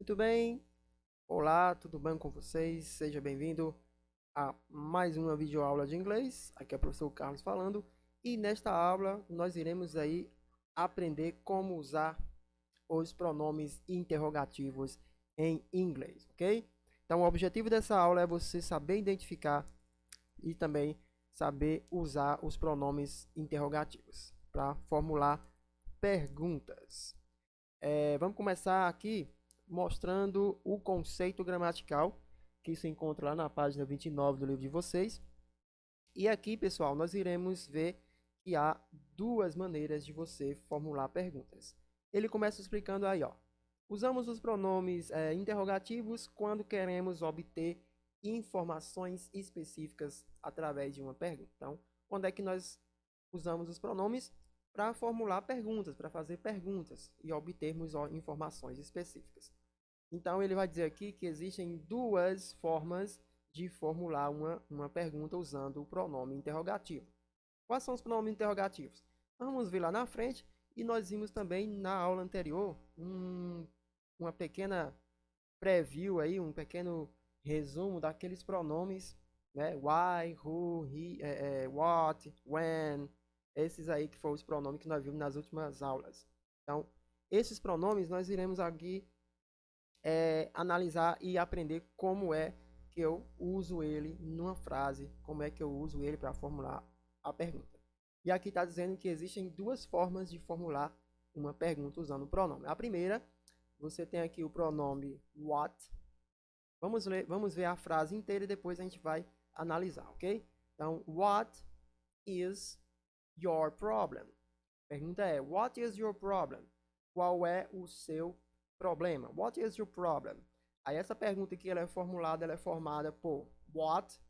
Muito bem, olá, tudo bem com vocês? Seja bem-vindo a mais uma videoaula de inglês. Aqui é o professor Carlos falando e nesta aula nós iremos aí aprender como usar os pronomes interrogativos em inglês, ok? Então, o objetivo dessa aula é você saber identificar e também saber usar os pronomes interrogativos para formular perguntas. Vamos começar aqui mostrando o conceito gramatical que se encontra lá na página 29 do livro de vocês. E aqui, pessoal, nós iremos ver que há duas maneiras de você formular perguntas. Ele começa explicando aí, ó. Usamos os pronomes interrogativos quando queremos obter informações específicas através de uma pergunta. Então, quando é que nós usamos os pronomes? Para formular perguntas, para fazer perguntas e obtermos informações específicas. Então, ele vai dizer aqui que existem duas formas de formular uma pergunta usando o pronome interrogativo. Quais são os pronomes interrogativos? Vamos ver lá na frente e nós vimos também na aula anterior uma pequena preview aí, um pequeno resumo daqueles pronomes, né? Why, who, he, what, when, esses aí que foram os pronomes que nós vimos nas últimas aulas. Então, esses pronomes nós iremos aqui analisar e aprender como é que eu uso ele numa frase, como é que eu uso ele para formular a pergunta. E aqui está dizendo que existem duas formas de formular uma pergunta usando o pronome. A primeira, você tem aqui o pronome what. Vamos ver a frase inteira e depois a gente vai analisar, ok? Então, what is your problem? A pergunta é, what is your problem? Qual é o seu problema? What is your problem? Aí essa pergunta aqui ela é formada por what,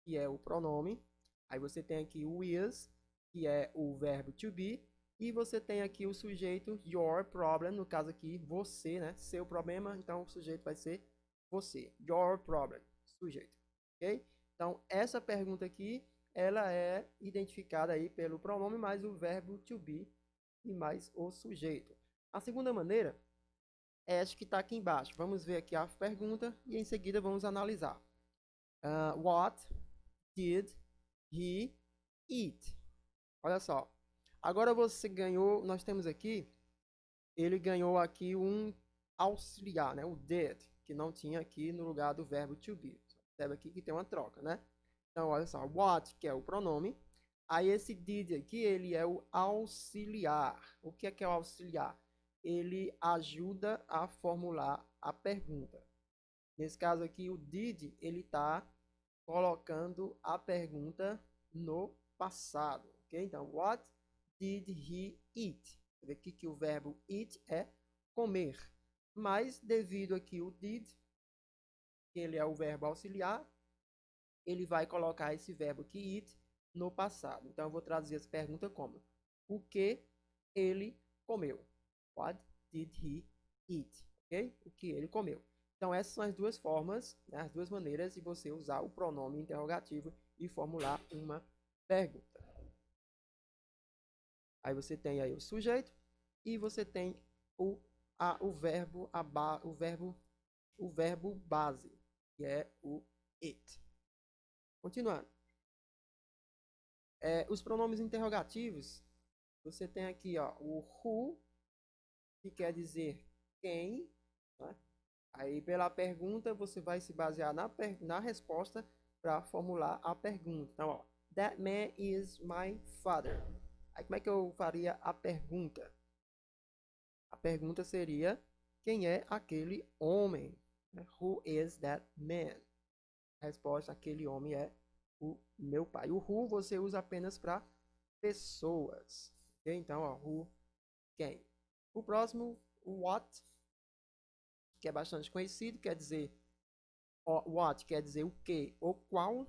que é o pronome. Aí você tem aqui o is, que é o verbo to be. E você tem aqui o sujeito your problem, no caso aqui você, né? Seu problema, então o sujeito vai ser você. Your problem, sujeito. Ok? Então essa pergunta aqui, ela é identificada aí pelo pronome mais o verbo to be e mais o sujeito. A segunda maneira é esta que está aqui embaixo. Vamos ver aqui a pergunta e em seguida vamos analisar. What did he eat? Olha só. Agora você ganhou, nós temos aqui, ele ganhou aqui um auxiliar, né? O did, que não tinha aqui no lugar do verbo to be. Percebe aqui que tem uma troca, né? Então, olha só, what, que é o pronome. Aí esse did aqui, ele é o auxiliar. O que é o auxiliar? Ele ajuda a formular a pergunta. Nesse caso aqui, o did, ele está colocando a pergunta no passado, ok? Então, what did he eat? Você vê aqui que o verbo eat é comer. Mas, devido aqui o did, que ele é o verbo auxiliar, ele vai colocar esse verbo que eat no passado. Então, eu vou traduzir essa pergunta como: o que ele comeu? What did he eat? Ok? O que ele comeu. Então, essas são as duas formas, né, as duas maneiras de você usar o pronome interrogativo e formular uma pergunta. Aí você tem aí o sujeito e você tem o verbo, o verbo base, que é o it. Continuando. Os pronomes interrogativos, você tem aqui ó, o who, que quer dizer quem, né? Aí pela pergunta você vai se basear na resposta para formular a pergunta. Então, ó, that man is my father. Aí como é que eu faria a pergunta? A pergunta seria, quem é aquele homem? Who is that man? A resposta, aquele homem é o meu pai. O who você usa apenas para pessoas. Okay? Então, ó, who, quem. O próximo, o what, que é bastante conhecido, quer dizer, ó, what quer dizer o que ou qual.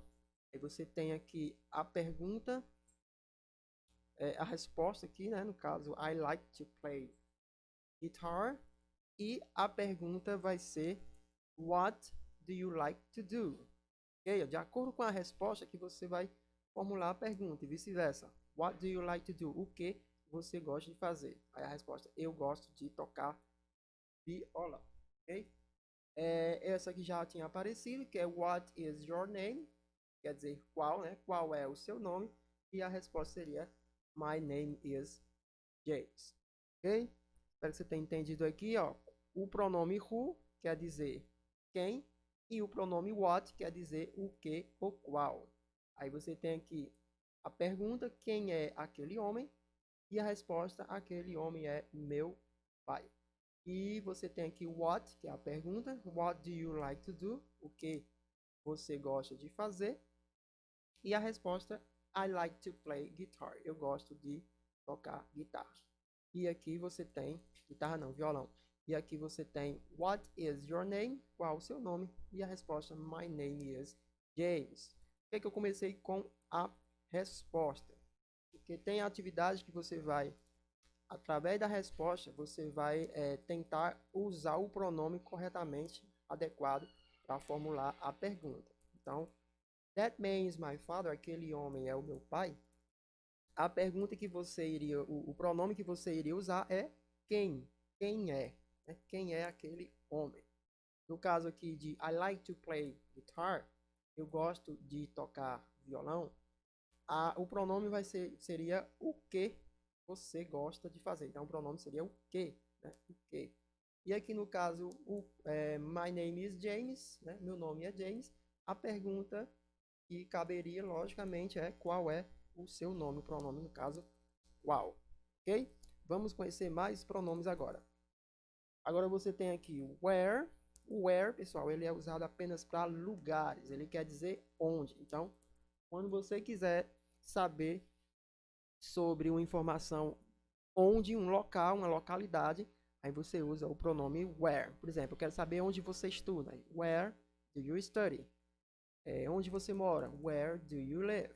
Aí você tem aqui a pergunta, a resposta aqui, né? No caso, I like to play guitar. E a pergunta vai ser, what do you like to do? Okay? De acordo com a resposta que você vai formular a pergunta e vice-versa. What do you like to do? O que você gosta de fazer? Aí a resposta, eu gosto de tocar viola. Ok? Essa aqui já tinha aparecido, que é What is your name? Quer dizer, qual, né? Qual é o seu nome? E a resposta seria My name is James. Ok? Espero que você tenha entendido aqui, ó. O pronome who quer dizer quem e o pronome what quer dizer o que ou qual. Aí você tem aqui a pergunta, quem é aquele homem? E a resposta, aquele homem é meu pai. E você tem aqui what, que é a pergunta. What do you like to do? O que você gosta de fazer? E a resposta, I like to play guitar. Eu gosto de tocar guitarra. E aqui você tem, guitarra não, violão. E aqui você tem, what is your name? Qual o seu nome? E a resposta, my name is James. Por que, que eu comecei com a resposta? Porque tem atividade que você vai, através da resposta, você vai tentar usar o pronome corretamente, adequado, para formular a pergunta. Então, that man is my father, aquele homem é o meu pai. A pergunta que você iria, o pronome que você iria usar é quem? Quem é? Né? Quem é aquele homem? No caso aqui de I like to play guitar, eu gosto de tocar violão, o pronome seria o que você gosta de fazer. Então, o pronome seria o que, né? O que. E aqui no caso, my name is James, né? Meu nome é James. A pergunta que caberia, logicamente, é qual é o seu nome, o pronome, no caso, qual. Ok? Vamos conhecer mais pronomes agora. Agora você tem aqui o where. O where, pessoal, ele é usado apenas para lugares. Ele quer dizer onde. Então, quando você quiser saber sobre uma informação onde, um local, uma localidade, aí você usa o pronome where. Por exemplo, eu quero saber onde você estuda. Where do you study? Onde você mora? Where do you live?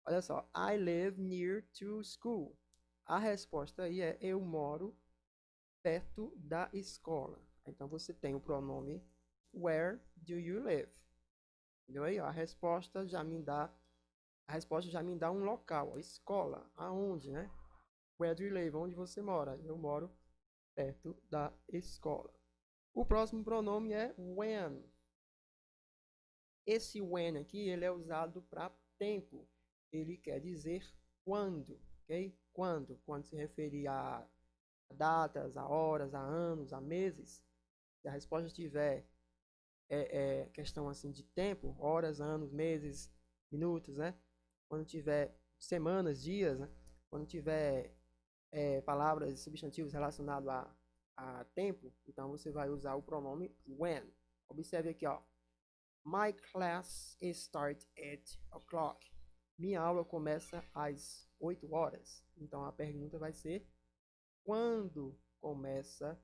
Olha só, I live near to school. A resposta aí é eu moro perto da escola. Então você tem o pronome where do you live? Entendeu aí? A resposta já me dá um local, a escola, aonde, né? Where do you live? Onde você mora? Eu moro perto da escola. O próximo pronome é when. Esse when aqui, ele é usado para tempo. Ele quer dizer quando, ok? Quando se referir a datas, a horas, a anos, a meses. Se a resposta tiver questão assim de tempo, horas, anos, meses, minutos, né? Quando tiver semanas, dias, né? Quando tiver palavras, substantivos relacionados a tempo, então você vai usar o pronome when. Observe aqui, ó. My class starts at 8 o'clock. Minha aula começa às 8 horas. Então a pergunta vai ser quando começa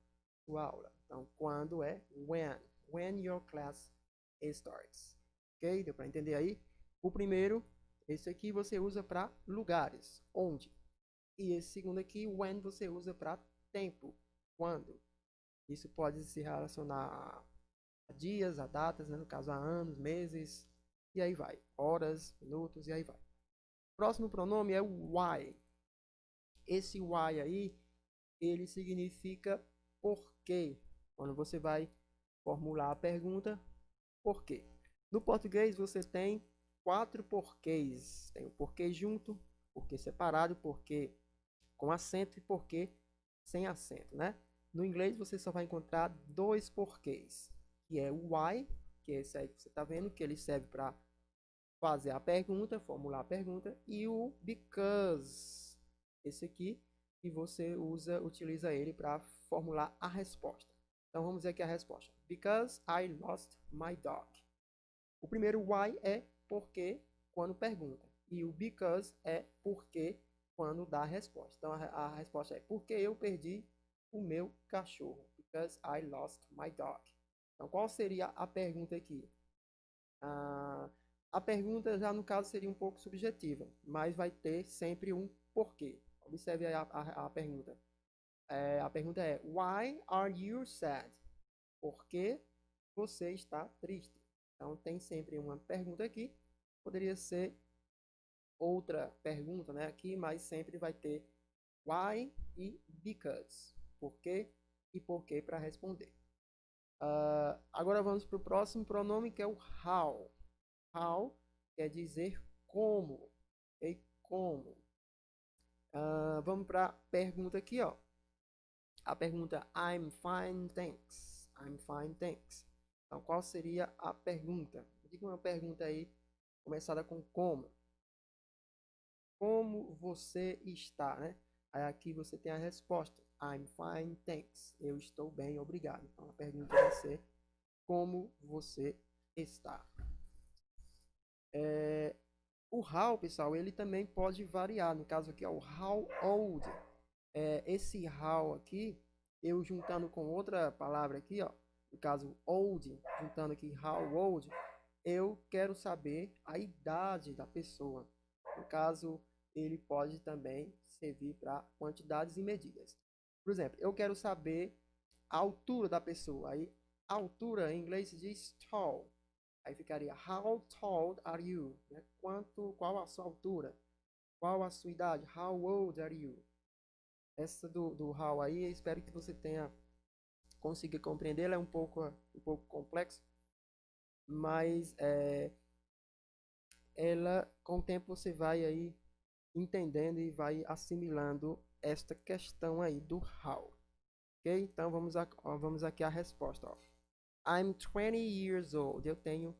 sua aula. Então, quando é when. When your class starts. Ok? Deu para entender aí? O primeiro, esse aqui você usa para lugares. Onde? E esse segundo aqui, when, você usa para tempo. Quando? Isso pode se relacionar a dias, a datas, né? No caso a anos, meses, e aí vai. Horas, minutos, e aí vai. Próximo pronome é o why. Esse why aí, ele significa por quê. Quando você vai formular a pergunta, por quê? No português você tem 4 porquês. Tem o porquê junto, porquê separado, porquê com acento e porquê sem acento, né? No inglês você só vai encontrar 2 porquês, que é o why, que é esse aí que você está vendo, que ele serve para fazer a pergunta, formular a pergunta, e o because, esse aqui, que você utiliza ele para formular a resposta. Então vamos ver aqui a resposta. Because I lost my dog. O primeiro why é porque quando pergunta. E o because é porque quando dá a resposta. Então a resposta é porque eu perdi o meu cachorro. Because I lost my dog. Então qual seria a pergunta aqui? A pergunta já no caso seria um pouco subjetiva, mas vai ter sempre um porquê. Observe aí a pergunta. A pergunta é Why are you sad? Por que você está triste? Então tem sempre uma pergunta aqui. Poderia ser outra pergunta, né, aqui, mas sempre vai ter why e because. Por quê e por quê para responder. Agora vamos para o próximo pronome, que é o how. How quer dizer como. Okay? Como. Vamos para a pergunta aqui, ó. A pergunta I'm fine, thanks. I'm fine, thanks. Então, qual seria a pergunta? Diga uma pergunta aí, começada com como. Como você está, né? Aí aqui você tem a resposta. I'm fine, thanks. Eu estou bem, obrigado. Então, a pergunta vai ser como você está. O how, pessoal, ele também pode variar. No caso aqui, ó, o how old. Esse how aqui, eu juntando com outra palavra aqui, ó, no caso old, juntando aqui how old, eu quero saber a idade da pessoa. No caso, ele pode também servir para quantidades e medidas. Por exemplo, eu quero saber a altura da pessoa. Aí, altura em inglês se diz tall. Aí ficaria how tall are you? Né? Qual a sua altura? Qual a sua idade? How old are you? Essa do how aí, espero que você tenha conseguido compreender. Ela é um pouco complexo, mas ela, com o tempo, você vai aí entendendo e vai assimilando esta questão aí do how. Ok? Então, vamos aqui à resposta. Ó. I'm 20 years old. Eu tenho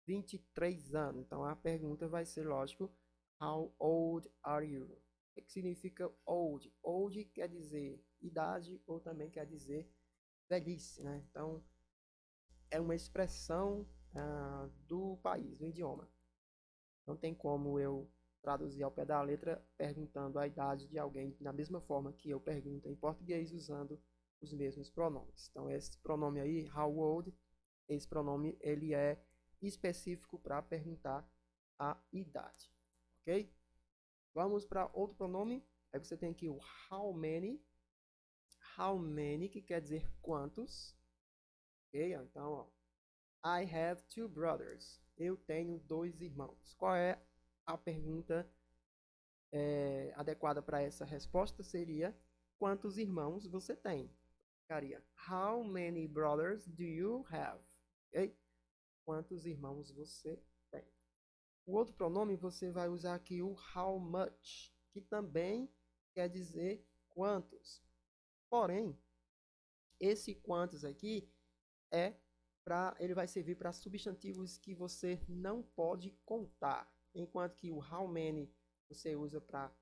23 anos. Então, a pergunta vai ser, lógico, how old are you? O que significa old? Old quer dizer idade ou também quer dizer velhice, né? Então, é uma expressão do país, do idioma. Não tem como eu traduzir ao pé da letra perguntando a idade de alguém da mesma forma que eu pergunto em português usando os mesmos pronomes. Então, esse pronome aí, how old, esse pronome ele é específico para perguntar a idade, ok? Vamos para outro pronome. Aí você tem aqui o how many, que quer dizer quantos, ok? Então, ó, I have two brothers. Eu tenho dois irmãos. Qual é a pergunta adequada para essa resposta? Seria quantos irmãos você tem? Ficaria how many brothers do you have? Ok? Quantos irmãos você tem? O outro pronome você vai usar aqui o how much, que também quer dizer quantos. Porém, esse quantos aqui ele vai servir para substantivos que você não pode contar, enquanto que o how many você usa para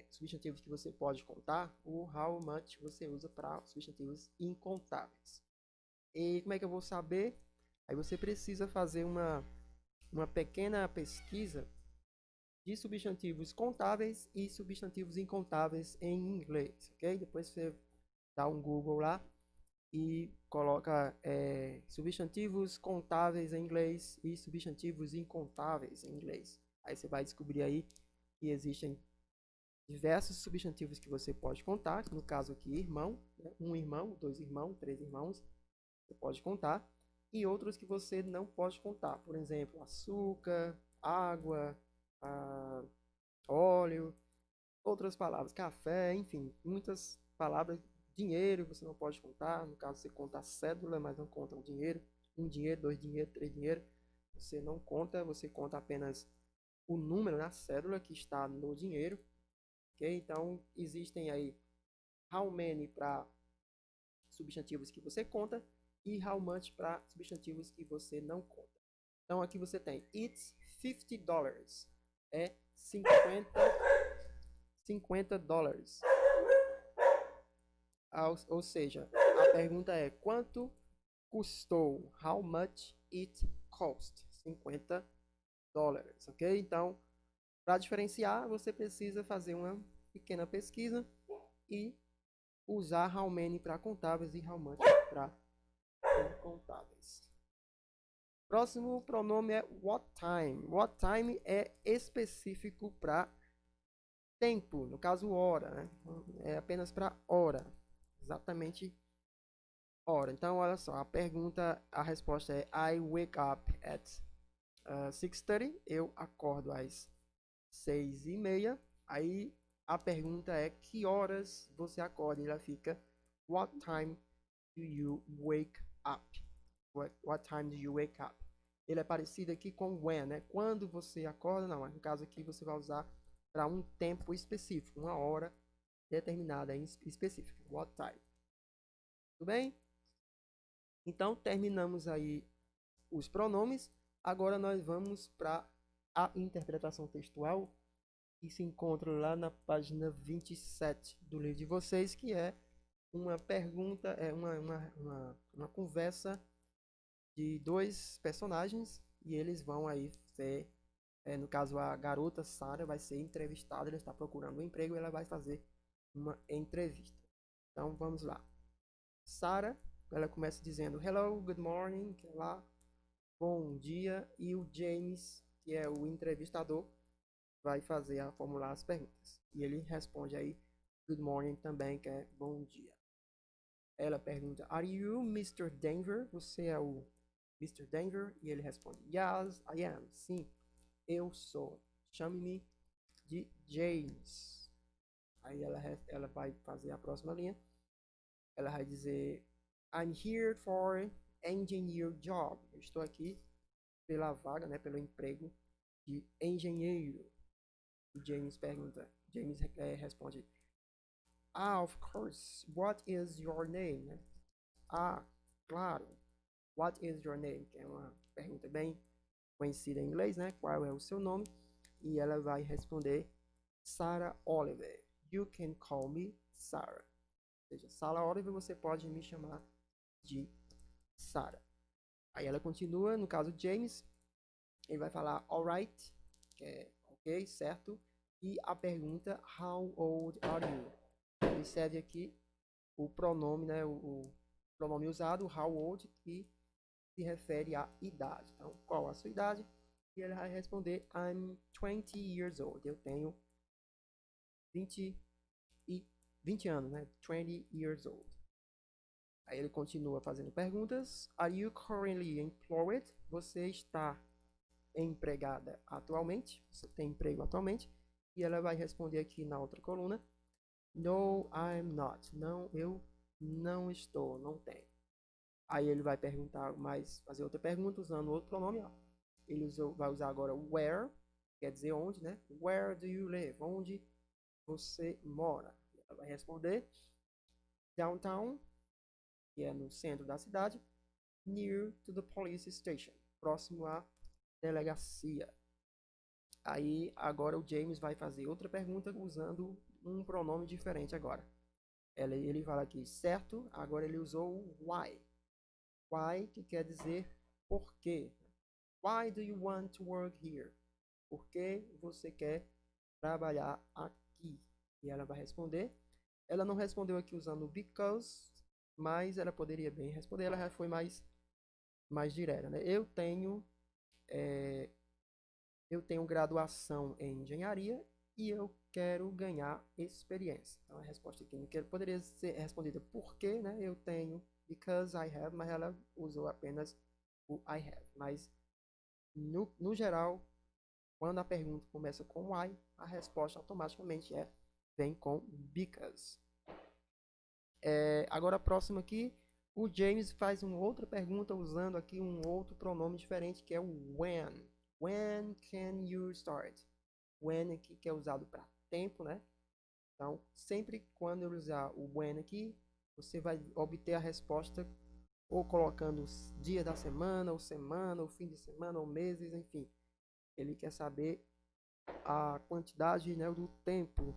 substantivos que você pode contar, o how much você usa para substantivos incontáveis. E como é que eu vou saber? Aí você precisa fazer uma pequena pesquisa de substantivos contáveis e substantivos incontáveis em inglês, ok? Depois você dá um Google lá e coloca substantivos contáveis em inglês e substantivos incontáveis em inglês. Aí você vai descobrir aí que existem diversos substantivos que você pode contar, no caso aqui irmão, né? Um irmão, dois irmãos, três irmãos, você pode contar, e outros que você não pode contar, por exemplo, açúcar, água, óleo, outras palavras, café, enfim, muitas palavras. Dinheiro você não pode contar, no caso você conta a cédula, mas não conta o dinheiro. Um dinheiro, dois dinheiro, três dinheiro, você não conta, você conta apenas o número na cédula que está no dinheiro. Ok? Então, existem aí how many para substantivos que você conta e how much para substantivos que você não conta. Então, aqui você tem it's $50. É 50 dólares. Ou seja, a pergunta é quanto custou? How much it cost? 50 dólares, ok? Então, para diferenciar, você precisa fazer uma pequena pesquisa e usar how many para contáveis e how much para incontáveis. Próximo pronome é what time. What time é específico para tempo, no caso hora, né? É apenas para hora, exatamente hora. Então, olha só, a resposta é I wake up at 6:30. Eu acordo às 6:30. Aí a pergunta é que horas você acorda? E ela fica what time do you wake up? What time do you wake up? Ele é parecido aqui com when, né? Quando você acorda, não. No caso aqui você vai usar para um tempo específico, uma hora determinada em específica. What time? Tudo bem? Então, terminamos aí os pronomes. Agora nós vamos para a interpretação textual, que se encontra lá na página 27 do livro de vocês, que é uma pergunta, é uma conversa de dois personagens, e eles vão aí ser, no caso a garota Sarah vai ser entrevistada, ela está procurando um emprego e ela vai fazer uma entrevista. Então vamos lá. Sarah, ela começa dizendo hello, good morning, que é lá, bom dia, e o James, que é o entrevistador, vai formular as perguntas. E ele responde aí good morning também, que é bom dia. Ela pergunta, are you Mr. Denver? Você é o Mr. Denver? E ele responde, yes, I am. Sim, eu sou. Chame-me de James. Aí ela vai fazer a próxima linha. Ela vai dizer, I'm here for engineer job. Eu estou aqui pela vaga, né, pelo emprego de engenheiro. O James pergunta, James responde, of course, what is your name? Claro, what is your name? Que é uma pergunta bem conhecida em inglês, né? Qual é o seu nome? E ela vai responder, Sarah Oliver. You can call me Sarah. Ou seja, Sarah Oliver, você pode me chamar de Sarah. Aí ela continua, no caso James, ele vai falar alright, que é ok, certo. E a pergunta, how old are you? Ele serve aqui o pronome, né, o pronome usado, how old, que se refere à idade. Então, qual a sua idade? E ele vai responder, I'm 20 years old. Eu tenho 20 anos, né? 20 years old. Aí ele continua fazendo perguntas. Are you currently employed? Você está empregada atualmente? Você tem emprego atualmente? E ela vai responder aqui na outra coluna. No, I'm not. Não, eu não estou, não tenho. Aí ele vai perguntar fazer outra pergunta usando outro pronome. Ó. Ele vai usar agora where, quer dizer onde, né? Where do you live? Onde você mora? Ela vai responder downtown, que é no centro da cidade, near to the police station, próximo à delegacia. Aí agora o James vai fazer outra pergunta usando um pronome diferente agora. Ele fala aqui, certo, agora ele usou o why. Why, que quer dizer por quê. Why do you want to work here? Por que você quer trabalhar aqui? E ela vai responder. Ela não respondeu aqui usando because, mas ela poderia bem responder. Ela já foi mais direta, né? Eu tenho graduação em engenharia e eu quero ganhar experiência. Então a resposta aqui que poderia ser respondida por quê, né? Eu tenho because I have, mas ela usou apenas o I have. Mas no geral, quando a pergunta começa com why, a resposta automaticamente vem com because. Agora a próxima aqui, o James faz uma outra pergunta usando aqui um outro pronome diferente que é o when. When can you start? When aqui que é usado para tempo, né? Então, sempre quando eu usar o when aqui, você vai obter a resposta ou colocando os dias da semana, ou fim de semana, ou meses, enfim. Ele quer saber a quantidade, né, do tempo.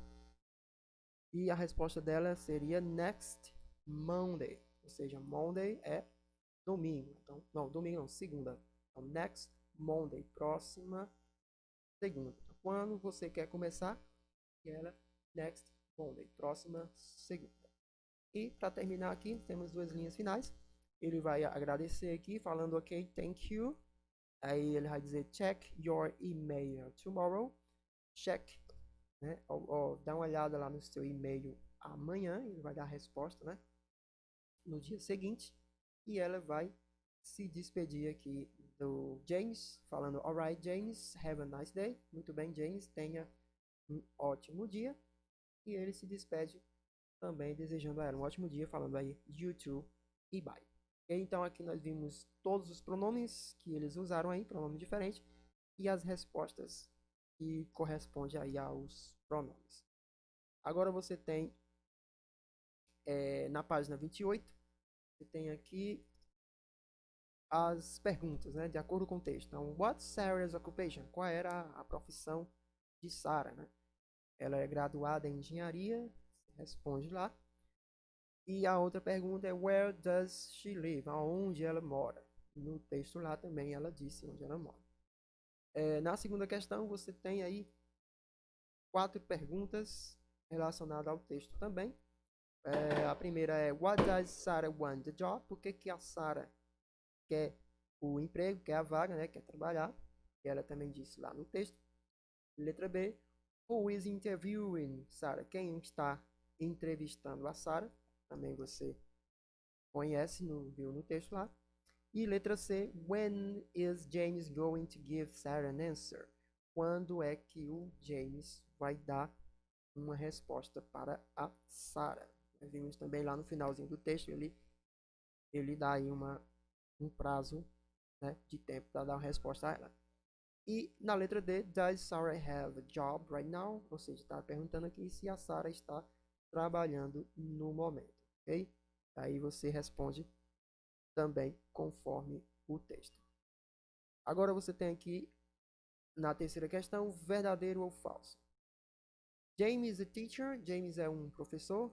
E a resposta dela seria next Monday. Ou seja, Monday é domingo. Então, não, domingo não, segunda. Então, next Monday, próxima segunda. Então, quando você quer começar, ela next Monday, próxima segunda. E para terminar aqui, temos duas linhas finais. Ele vai agradecer aqui, falando ok, thank you. Aí ele vai dizer check your email tomorrow. Check, né? Dá uma olhada lá no seu e-mail amanhã. Ele vai dar a resposta, né? No dia seguinte. E ela vai se despedir aqui do James, falando alright James, have a nice day. Muito bem, James, tenha um ótimo dia. E ele se despede também desejando a ela um ótimo dia, falando aí you too e bye. Então aqui nós vimos todos os pronomes que eles usaram aí, pronome diferente, e as respostas que correspondem aí aos pronomes. Agora você tem, na página 28, você tem aqui as perguntas, né, de acordo com o texto. Então, what's Sarah's occupation? Qual era a profissão de Sarah, né? Ela é graduada em engenharia, responde lá. E a outra pergunta é where does she live? Aonde ela mora? No texto lá também ela disse onde ela mora. Na segunda questão você tem aí 4 perguntas relacionadas ao texto também. A primeira é what does Sarah want the job? Por que a Sarah quer o emprego, quer a vaga, né? Quer trabalhar? Que ela também disse lá no texto. Letra B, who is interviewing Sarah? Quem está entrevistando a Sarah? Também você conhece, viu no texto lá. E letra C, when is James going to give Sarah an answer? Quando é que o James vai dar uma resposta para a Sarah? Nós vimos também lá no finalzinho do texto, ele dá aí um prazo, né, de tempo para dar uma resposta a ela. E na letra D, does Sarah have a job right now? Ou seja, está perguntando aqui se a Sarah está trabalhando no momento, ok? Aí você responde também conforme o texto. Agora você tem aqui, na terceira questão, verdadeiro ou falso. James is a teacher. James é um professor?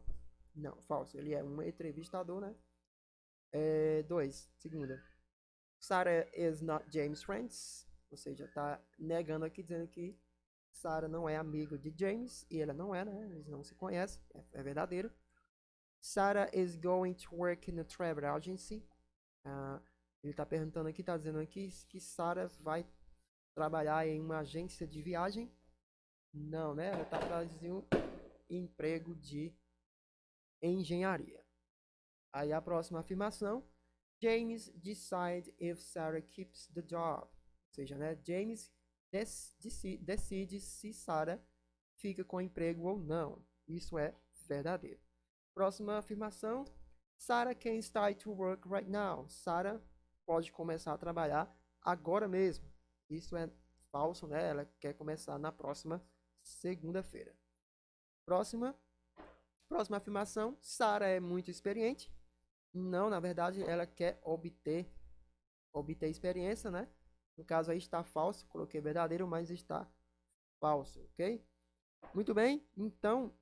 Não, falso. Ele é um entrevistador, né? 2. Segunda. Sarah is not James' friends. Ou seja, está negando aqui, dizendo que Sarah não é amigo de James. E ela não é, né? Eles não se conhecem. É verdadeiro. Sarah is going to work in a travel agency. Ele está perguntando aqui, está dizendo aqui que Sarah vai trabalhar em uma agência de viagem. Não, né? Ela está fazendo emprego de engenharia. Aí a próxima afirmação. James decide if Sarah keeps the job. Ou seja, né? James decide se Sarah fica com o emprego ou não. Isso é verdadeiro. Próxima afirmação. Sarah can start to work right now. Sarah pode começar a trabalhar agora mesmo. Isso é falso, né? Ela quer começar na próxima segunda-feira. Próxima afirmação. Sarah é muito experiente. Não, na verdade, ela quer obter experiência, né? No caso aí está falso, coloquei verdadeiro, mas está falso, ok? Muito bem, então,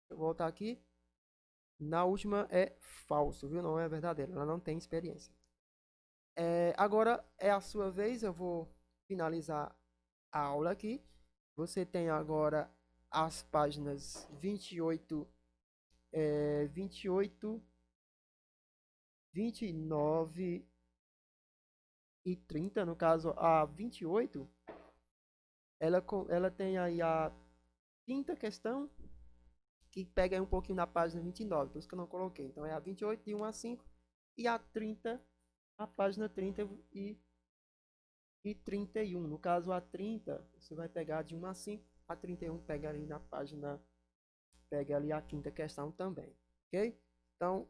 eu vou voltar aqui. Na última é falso, viu? Não é verdadeiro, ela não tem experiência. Agora é a sua vez, eu vou finalizar a aula aqui. Você tem agora as páginas 28, 29 e 30. No caso, a 28, ela tem aí a quinta questão, que pega aí um pouquinho na página 29, por isso que eu não coloquei. Então, é a 28, de 1 a 5, e a 30, a página 30 e 31. No caso, a 30, você vai pegar de 1 a 5, a 31 pega ali na página, pega ali a quinta questão também, ok? Então,